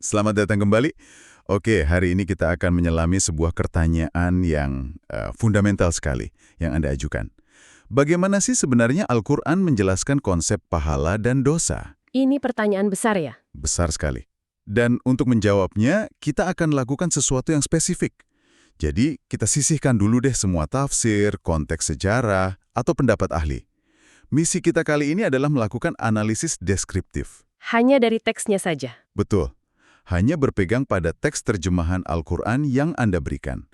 Selamat datang kembali. Oke, hari ini kita akan menyelami sebuah pertanyaan yang fundamental sekali yang Anda ajukan. Bagaimana sih sebenarnya Al-Quran menjelaskan konsep pahala dan dosa? Ini pertanyaan besar ya? Besar sekali. Dan untuk menjawabnya, kita akan lakukan sesuatu yang spesifik. Jadi, kita sisihkan dulu deh semua tafsir, konteks sejarah, atau pendapat ahli. Misi kita kali ini adalah melakukan analisis deskriptif. Hanya dari teksnya saja. Betul. Hanya berpegang pada teks terjemahan Al-Quran yang Anda berikan.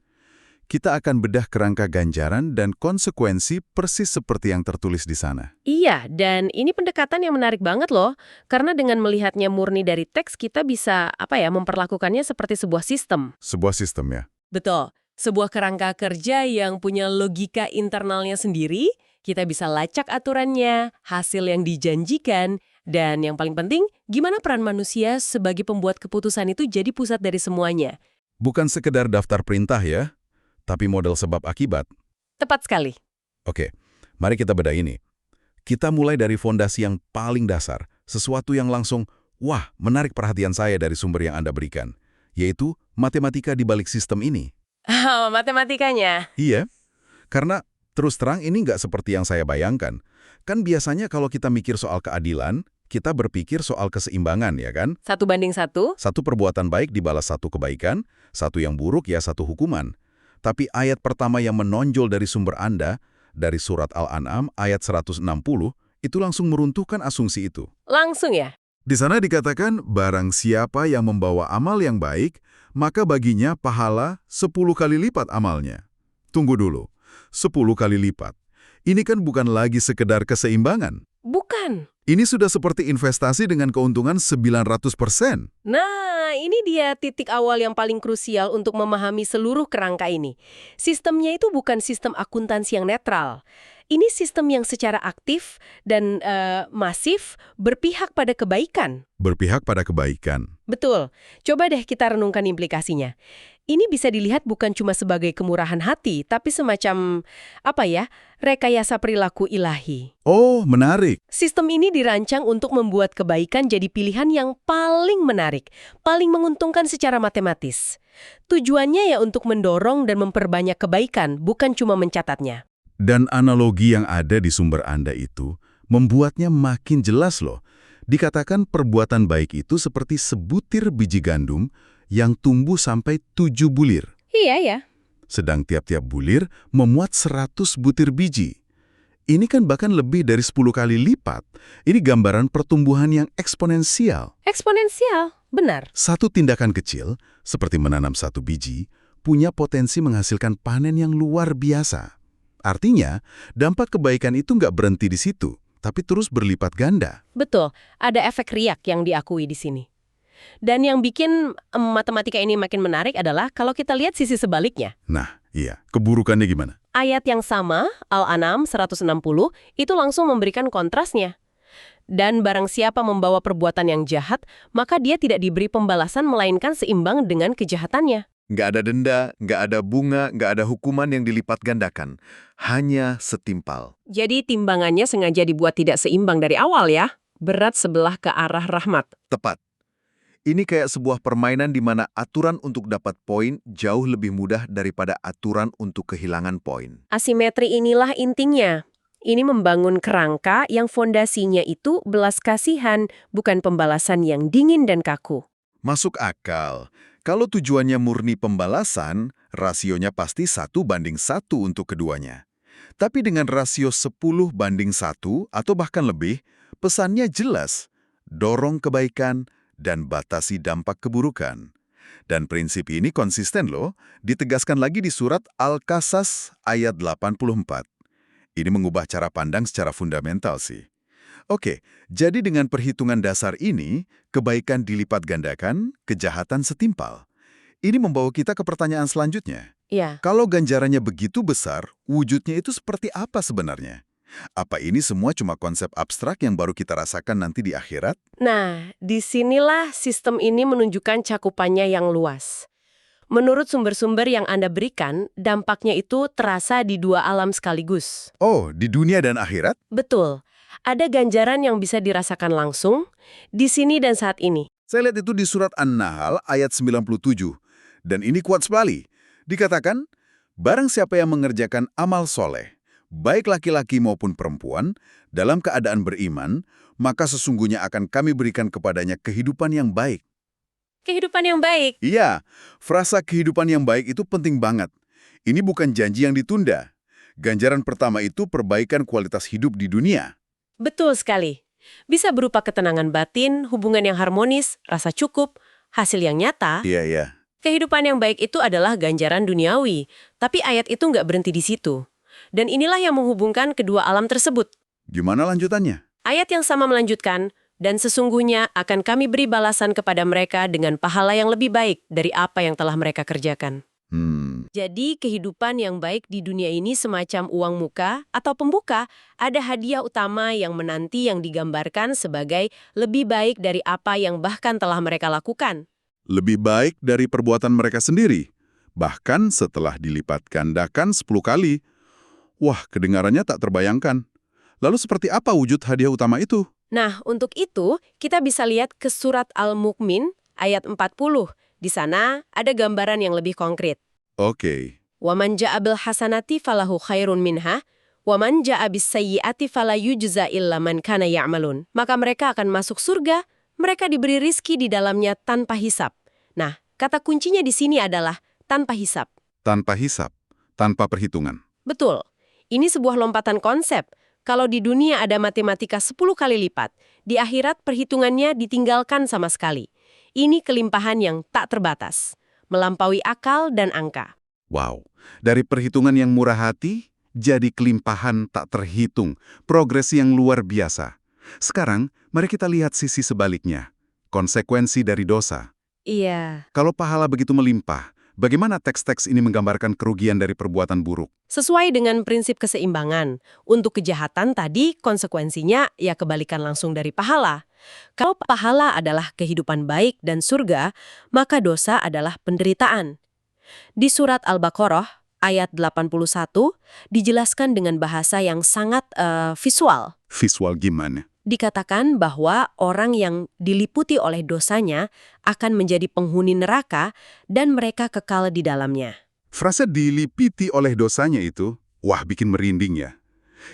Kita akan bedah kerangka ganjaran dan konsekuensi persis seperti yang tertulis di sana. Iya, dan ini pendekatan yang menarik banget loh. Karena dengan melihatnya murni dari teks, kita bisa, memperlakukannya seperti sebuah sistem. Sebuah sistem ya. Betul. Sebuah kerangka kerja yang punya logika internalnya sendiri, kita bisa lacak aturannya, hasil yang dijanjikan, dan yang paling penting, gimana peran manusia sebagai pembuat keputusan itu jadi pusat dari semuanya. Bukan sekedar daftar perintah ya, tapi model sebab akibat. Tepat sekali. Oke, mari kita bedah ini. Kita mulai dari fondasi yang paling dasar, sesuatu yang langsung, wah, menarik perhatian saya dari sumber yang Anda berikan, yaitu matematika di balik sistem ini. Matematikanya. Iya, karena terus terang ini nggak seperti yang saya bayangkan. Kan biasanya kalau kita mikir soal keadilan, kita berpikir soal keseimbangan, ya kan? 1:1. Satu perbuatan baik dibalas satu kebaikan, satu yang buruk ya satu hukuman. Tapi ayat pertama yang menonjol dari sumber Anda, dari surat Al-An'am ayat 160, itu langsung meruntuhkan asumsi itu. Langsung ya? Di sana dikatakan, barang siapa yang membawa amal yang baik, maka baginya pahala 10 kali lipat amalnya. Tunggu dulu, 10 kali lipat. Ini kan bukan lagi sekedar keseimbangan. Bukan. Ini sudah seperti investasi dengan keuntungan 900%. Nah, ini dia titik awal yang paling krusial untuk memahami seluruh kerangka ini. Sistemnya itu bukan sistem akuntansi yang netral. Ini sistem yang secara aktif dan masif berpihak pada kebaikan. Berpihak pada kebaikan. Betul. Coba deh kita renungkan implikasinya. Ini bisa dilihat bukan cuma sebagai kemurahan hati, tapi semacam, rekayasa perilaku ilahi. Oh, menarik. Sistem ini dirancang untuk membuat kebaikan jadi pilihan yang paling menarik, paling menguntungkan secara matematis. Tujuannya ya untuk mendorong dan memperbanyak kebaikan, bukan cuma mencatatnya. Dan analogi yang ada di sumber Anda itu membuatnya makin jelas loh. Dikatakan perbuatan baik itu seperti sebutir biji gandum yang tumbuh sampai 7 bulir. Iya ya. Sedang tiap-tiap bulir memuat 100 butir biji. Ini kan bahkan lebih dari 10 kali lipat. Ini gambaran pertumbuhan yang eksponensial. Eksponensial, benar. Satu tindakan kecil, seperti menanam satu biji, punya potensi menghasilkan panen yang luar biasa. Artinya, dampak kebaikan itu nggak berhenti di situ, tapi terus berlipat ganda. Betul, ada efek riak yang diakui di sini. Dan yang bikin matematika ini makin menarik adalah kalau kita lihat sisi sebaliknya. Nah, iya. Keburukannya gimana? Ayat yang sama, Al-An'am 160, itu langsung memberikan kontrasnya. Dan barang siapa membawa perbuatan yang jahat, maka dia tidak diberi pembalasan melainkan seimbang dengan kejahatannya. Nggak ada denda, nggak ada bunga, nggak ada hukuman yang dilipat gandakan. Hanya setimpal. Jadi timbangannya sengaja dibuat tidak seimbang dari awal ya. Berat sebelah ke arah rahmat. Tepat. Ini kayak sebuah permainan di mana aturan untuk dapat poin jauh lebih mudah daripada aturan untuk kehilangan poin. Asimetri inilah intinya. Ini membangun kerangka yang fondasinya itu belas kasihan, bukan pembalasan yang dingin dan kaku. Masuk akal. Kalau tujuannya murni pembalasan, rasionya pasti 1:1 untuk keduanya. Tapi dengan rasio 10:1 atau bahkan lebih, pesannya jelas. Dorong kebaikan dan batasi dampak keburukan. Dan prinsip ini konsisten loh, ditegaskan lagi di surat Al-Qasas ayat 84. Ini mengubah cara pandang secara fundamental sih. Oke, jadi dengan perhitungan dasar ini, kebaikan dilipat gandakan, kejahatan setimpal. Ini membawa kita ke pertanyaan selanjutnya. Ya. Kalau ganjarannya begitu besar, wujudnya itu seperti apa sebenarnya? Apa ini semua cuma konsep abstrak yang baru kita rasakan nanti di akhirat? Nah, disinilah sistem ini menunjukkan cakupannya yang luas. Menurut sumber-sumber yang Anda berikan, dampaknya itu terasa di dua alam sekaligus. Oh, di dunia dan akhirat? Betul. Ada ganjaran yang bisa dirasakan langsung, di sini dan saat ini. Saya lihat itu di surat An-Nahl ayat 97. Dan ini kuat sekali. Dikatakan, barang siapa yang mengerjakan amal soleh, baik laki-laki maupun perempuan, dalam keadaan beriman, maka sesungguhnya akan kami berikan kepadanya kehidupan yang baik. Kehidupan yang baik. Iya, frasa kehidupan yang baik itu penting banget. Ini bukan janji yang ditunda. Ganjaran pertama itu perbaikan kualitas hidup di dunia. Betul sekali. Bisa berupa ketenangan batin, hubungan yang harmonis, rasa cukup, hasil yang nyata. Iya. Kehidupan yang baik itu adalah ganjaran duniawi, tapi ayat itu nggak berhenti di situ. Dan inilah yang menghubungkan kedua alam tersebut. Gimana lanjutannya? Ayat yang sama melanjutkan, dan sesungguhnya akan kami beri balasan kepada mereka dengan pahala yang lebih baik dari apa yang telah mereka kerjakan. Jadi kehidupan yang baik di dunia ini semacam uang muka atau pembuka, ada hadiah utama yang menanti yang digambarkan sebagai lebih baik dari apa yang bahkan telah mereka lakukan. Lebih baik dari perbuatan mereka sendiri. Bahkan setelah dilipat gandakan 10 kali. Wah, kedengarannya tak terbayangkan. Lalu seperti apa wujud hadiah utama itu? Nah, untuk itu kita bisa lihat ke surat Al-Mu'min ayat 40. Di sana ada gambaran yang lebih konkret. Oke. وَمَنْ جَاءَ بِالْحَسَنَةِ فَلَهُ خَيْرٌ مِنْهَا وَمَنْ جَاءَ بِالسَّيِّئَةِ فَلَا يُجْزَى إِلَّا مَنْ كَانَ يَعْمَلُونَ. Maka mereka akan masuk surga, mereka diberi rizki di dalamnya tanpa hisab. Nah, kata kuncinya di sini adalah tanpa hisab. Tanpa hisab, tanpa perhitungan. Betul. Ini sebuah lompatan konsep. Kalau di dunia ada matematika 10 kali lipat, di akhirat perhitungannya ditinggalkan sama sekali. Ini kelimpahan yang tak terbatas, melampaui akal dan angka. Wow, dari perhitungan yang murah hati, jadi kelimpahan tak terhitung, progresi yang luar biasa. Sekarang, mari kita lihat sisi sebaliknya, konsekuensi dari dosa. Iya. Kalau pahala begitu melimpah, bagaimana teks-teks ini menggambarkan kerugian dari perbuatan buruk? Sesuai dengan prinsip keseimbangan, untuk kejahatan tadi konsekuensinya ya kebalikan langsung dari pahala. Kalau pahala adalah kehidupan baik dan surga, maka dosa adalah penderitaan. Di surat Al-Baqarah ayat 81 dijelaskan dengan bahasa yang sangat visual. Visual gimana? Dikatakan bahwa orang yang diliputi oleh dosanya akan menjadi penghuni neraka dan mereka kekal di dalamnya. Frasa dilipiti oleh dosanya itu, wah bikin merinding ya.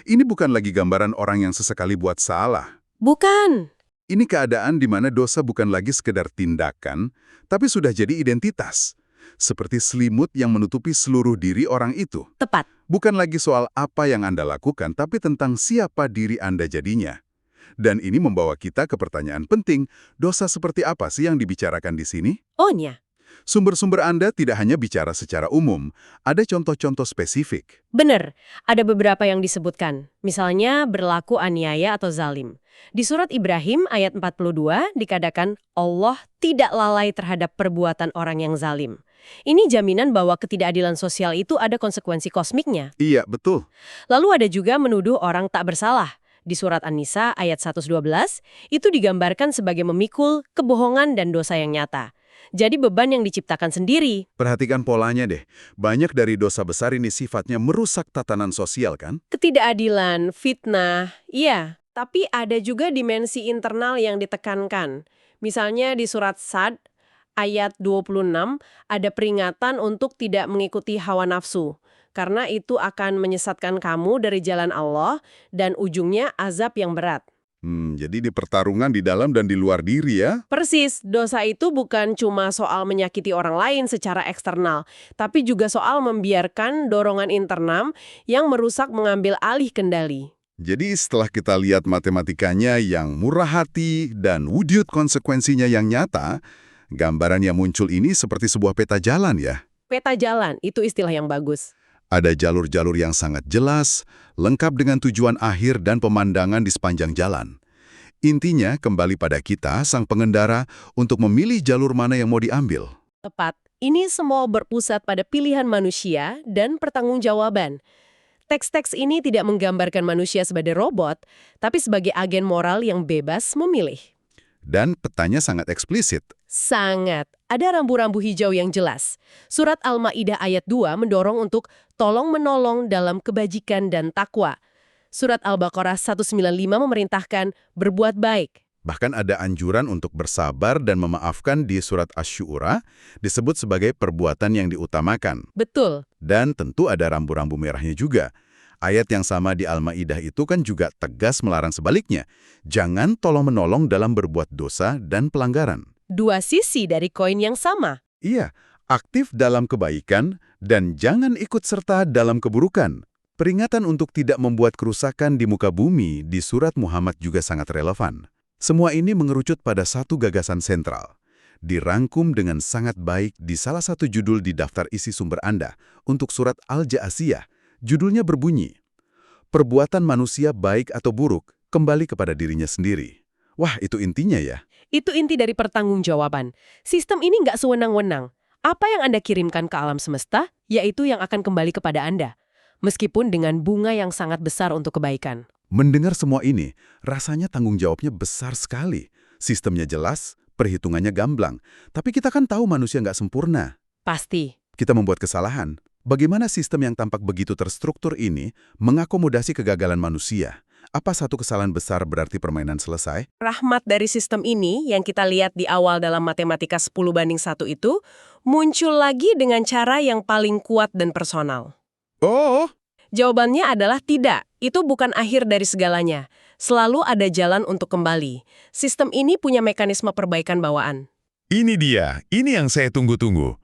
Ini bukan lagi gambaran orang yang sesekali buat salah. Bukan. Ini keadaan di mana dosa bukan lagi sekedar tindakan, tapi sudah jadi identitas. Seperti selimut yang menutupi seluruh diri orang itu. Tepat. Bukan lagi soal apa yang Anda lakukan, tapi tentang siapa diri Anda jadinya. Dan ini membawa kita ke pertanyaan penting, dosa seperti apa sih yang dibicarakan di sini? Ohnya. Sumber-sumber Anda tidak hanya bicara secara umum, ada contoh-contoh spesifik. Benar, ada beberapa yang disebutkan. Misalnya berlaku aniaya atau zalim. Di surat Ibrahim ayat 42 dikatakan Allah tidak lalai terhadap perbuatan orang yang zalim. Ini jaminan bahwa ketidakadilan sosial itu ada konsekuensi kosmiknya. Iya, betul. Lalu ada juga menuduh orang tak bersalah. Di surat An-Nisa ayat 112 itu digambarkan sebagai memikul kebohongan dan dosa yang nyata. Jadi beban yang diciptakan sendiri. Perhatikan polanya deh. Banyak dari dosa besar ini sifatnya merusak tatanan sosial kan? Ketidakadilan, fitnah, iya. Tapi ada juga dimensi internal yang ditekankan. Misalnya di surat Sad ayat 26 ada peringatan untuk tidak mengikuti hawa nafsu. Karena itu akan menyesatkan kamu dari jalan Allah dan ujungnya azab yang berat. Jadi di pertarungan di dalam dan di luar diri ya? Persis, dosa itu bukan cuma soal menyakiti orang lain secara eksternal, tapi juga soal membiarkan dorongan internal yang merusak mengambil alih kendali. Jadi setelah kita lihat matematikanya yang murah hati dan wujud konsekuensinya yang nyata, gambaran yang muncul ini seperti sebuah peta jalan ya? Peta jalan, itu istilah yang bagus. Ada jalur-jalur yang sangat jelas, lengkap dengan tujuan akhir dan pemandangan di sepanjang jalan. Intinya kembali pada kita, sang pengendara, untuk memilih jalur mana yang mau diambil. Tepat, ini semua berpusat pada pilihan manusia dan pertanggungjawaban. Teks-teks ini tidak menggambarkan manusia sebagai robot, tapi sebagai agen moral yang bebas memilih. Dan petanya sangat eksplisit. Sangat. Ada rambu-rambu hijau yang jelas. Surat Al-Ma'idah ayat 2 mendorong untuk tolong-menolong dalam kebajikan dan takwa. Surat Al-Baqarah 195 memerintahkan berbuat baik. Bahkan ada anjuran untuk bersabar dan memaafkan di surat Asy-Syu'ara, disebut sebagai perbuatan yang diutamakan. Betul. Dan tentu ada rambu-rambu merahnya juga. Ayat yang sama di Al-Maidah itu kan juga tegas melarang sebaliknya. Jangan tolong-menolong dalam berbuat dosa dan pelanggaran. Dua sisi dari koin yang sama. Iya, aktif dalam kebaikan dan jangan ikut serta dalam keburukan. Peringatan untuk tidak membuat kerusakan di muka bumi di surat Muhammad juga sangat relevan. Semua ini mengerucut pada satu gagasan sentral. Dirangkum dengan sangat baik di salah satu judul di daftar isi sumber Anda untuk surat Al-Ja'asiyah. Judulnya berbunyi, "Perbuatan manusia baik atau buruk kembali kepada dirinya sendiri." Wah, itu intinya ya. Itu inti dari pertanggungjawaban. Sistem ini nggak sewenang-wenang. Apa yang Anda kirimkan ke alam semesta, yaitu yang akan kembali kepada Anda. Meskipun dengan bunga yang sangat besar untuk kebaikan. Mendengar semua ini, rasanya tanggung jawabnya besar sekali. Sistemnya jelas, perhitungannya gamblang. Tapi kita kan tahu manusia nggak sempurna. Pasti. Kita membuat kesalahan. Bagaimana sistem yang tampak begitu terstruktur ini mengakomodasi kegagalan manusia? Apa satu kesalahan besar berarti permainan selesai? Rahmat dari sistem ini yang kita lihat di awal dalam matematika 10:1 itu muncul lagi dengan cara yang paling kuat dan personal. Oh, Jawabannya adalah tidak. Itu bukan akhir dari segalanya. Selalu ada jalan untuk kembali. Sistem ini punya mekanisme perbaikan bawaan. Ini dia, ini yang saya tunggu-tunggu.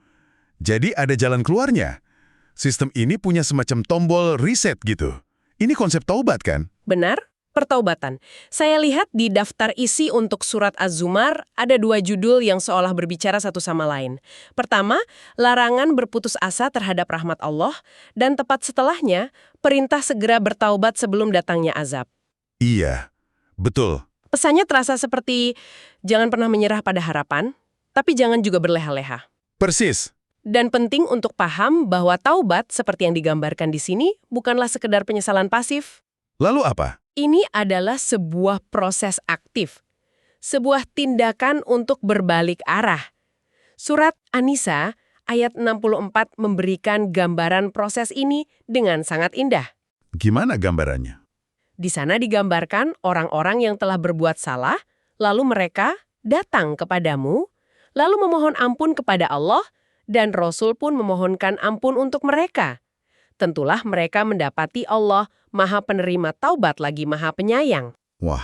Jadi ada jalan keluarnya. Sistem ini punya semacam tombol reset gitu. Ini konsep taubat kan? Benar? Pertaubatan. Saya lihat di daftar isi untuk surat Az-Zumar ada 2 judul yang seolah berbicara satu sama lain. Pertama, larangan berputus asa terhadap rahmat Allah, dan tepat setelahnya, perintah segera bertaubat sebelum datangnya azab. Iya, betul. Pesannya terasa seperti, jangan pernah menyerah pada harapan, tapi jangan juga berleha-leha. Persis. Dan penting untuk paham bahwa taubat seperti yang digambarkan di sini bukanlah sekedar penyesalan pasif. Lalu apa? Ini adalah sebuah proses aktif. Sebuah tindakan untuk berbalik arah. Surat An-Nisa ayat 64 memberikan gambaran proses ini dengan sangat indah. gimana gambarannya? Di sana digambarkan orang-orang yang telah berbuat salah, lalu mereka datang kepadamu, lalu memohon ampun kepada Allah, dan Rasul pun memohonkan ampun untuk mereka. Tentulah mereka mendapati Allah Maha Penerima Taubat lagi Maha Penyayang. Wah,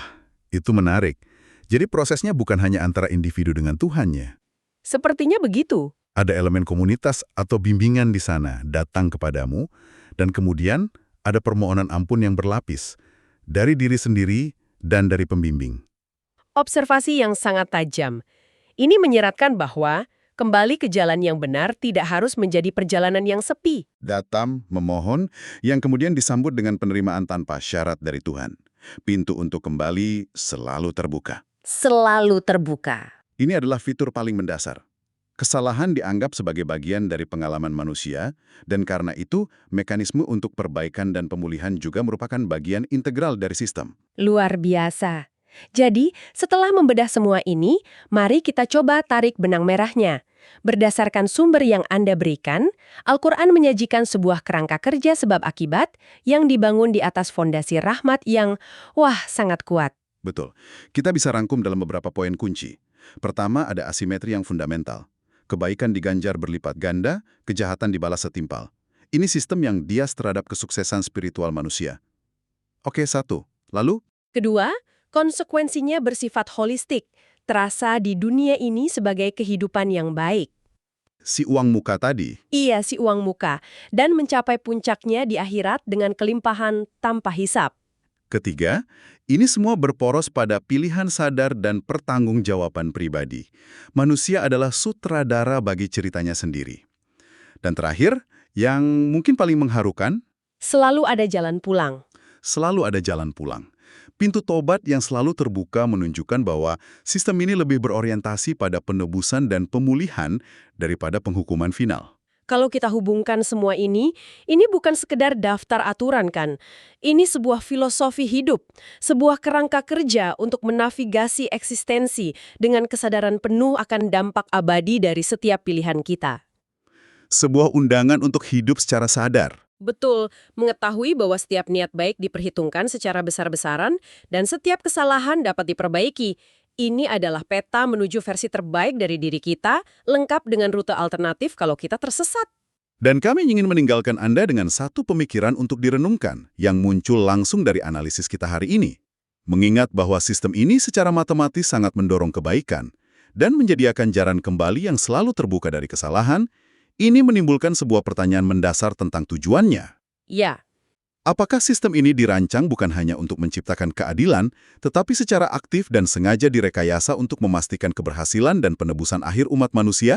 itu menarik. Jadi prosesnya bukan hanya antara individu dengan Tuhannya. Sepertinya begitu. Ada elemen komunitas atau bimbingan di sana datang kepadamu, dan kemudian ada permohonan ampun yang berlapis, dari diri sendiri dan dari pembimbing. Observasi yang sangat tajam. Ini menyeratkan bahwa kembali ke jalan yang benar tidak harus menjadi perjalanan yang sepi. Datang, memohon, yang kemudian disambut dengan penerimaan tanpa syarat dari Tuhan. Pintu untuk kembali selalu terbuka. Selalu terbuka. Ini adalah fitur paling mendasar. Kesalahan dianggap sebagai bagian dari pengalaman manusia, dan karena itu, mekanisme untuk perbaikan dan pemulihan juga merupakan bagian integral dari sistem. Luar biasa. Jadi, setelah membedah semua ini, mari kita coba tarik benang merahnya. Berdasarkan sumber yang Anda berikan, Al-Quran menyajikan sebuah kerangka kerja sebab akibat yang dibangun di atas fondasi rahmat yang, sangat kuat. Betul. Kita bisa rangkum dalam beberapa poin kunci. Pertama, ada asimetri yang fundamental. Kebaikan diganjar berlipat ganda, kejahatan dibalas setimpal. Ini sistem yang bias terhadap kesuksesan spiritual manusia. Oke, satu. Lalu? Kedua, konsekuensinya bersifat holistik, terasa di dunia ini sebagai kehidupan yang baik. Si uang muka tadi. Iya, si uang muka, dan mencapai puncaknya di akhirat dengan kelimpahan tanpa hisap. Ketiga, ini semua berporos pada pilihan sadar dan pertanggungjawaban pribadi. Manusia adalah sutradara bagi ceritanya sendiri. Dan terakhir, yang mungkin paling mengharukan, Selalu ada jalan pulang. selalu ada jalan pulang. Pintu tobat yang selalu terbuka menunjukkan bahwa sistem ini lebih berorientasi pada penebusan dan pemulihan daripada penghukuman final. Kalau kita hubungkan semua ini bukan sekedar daftar aturan kan. Ini sebuah filosofi hidup, sebuah kerangka kerja untuk menavigasi eksistensi dengan kesadaran penuh akan dampak abadi dari setiap pilihan kita. Sebuah undangan untuk hidup secara sadar. Betul, mengetahui bahwa setiap niat baik diperhitungkan secara besar-besaran dan setiap kesalahan dapat diperbaiki. Ini adalah peta menuju versi terbaik dari diri kita, lengkap dengan rute alternatif kalau kita tersesat. Dan kami ingin meninggalkan Anda dengan satu pemikiran untuk direnungkan yang muncul langsung dari analisis kita hari ini. Mengingat bahwa sistem ini secara matematis sangat mendorong kebaikan dan menyediakan jalan kembali yang selalu terbuka dari kesalahan, ini menimbulkan sebuah pertanyaan mendasar tentang tujuannya. Ya, Apakah sistem ini dirancang bukan hanya untuk menciptakan keadilan, tetapi secara aktif dan sengaja direkayasa untuk memastikan keberhasilan dan penebusan akhir umat manusia?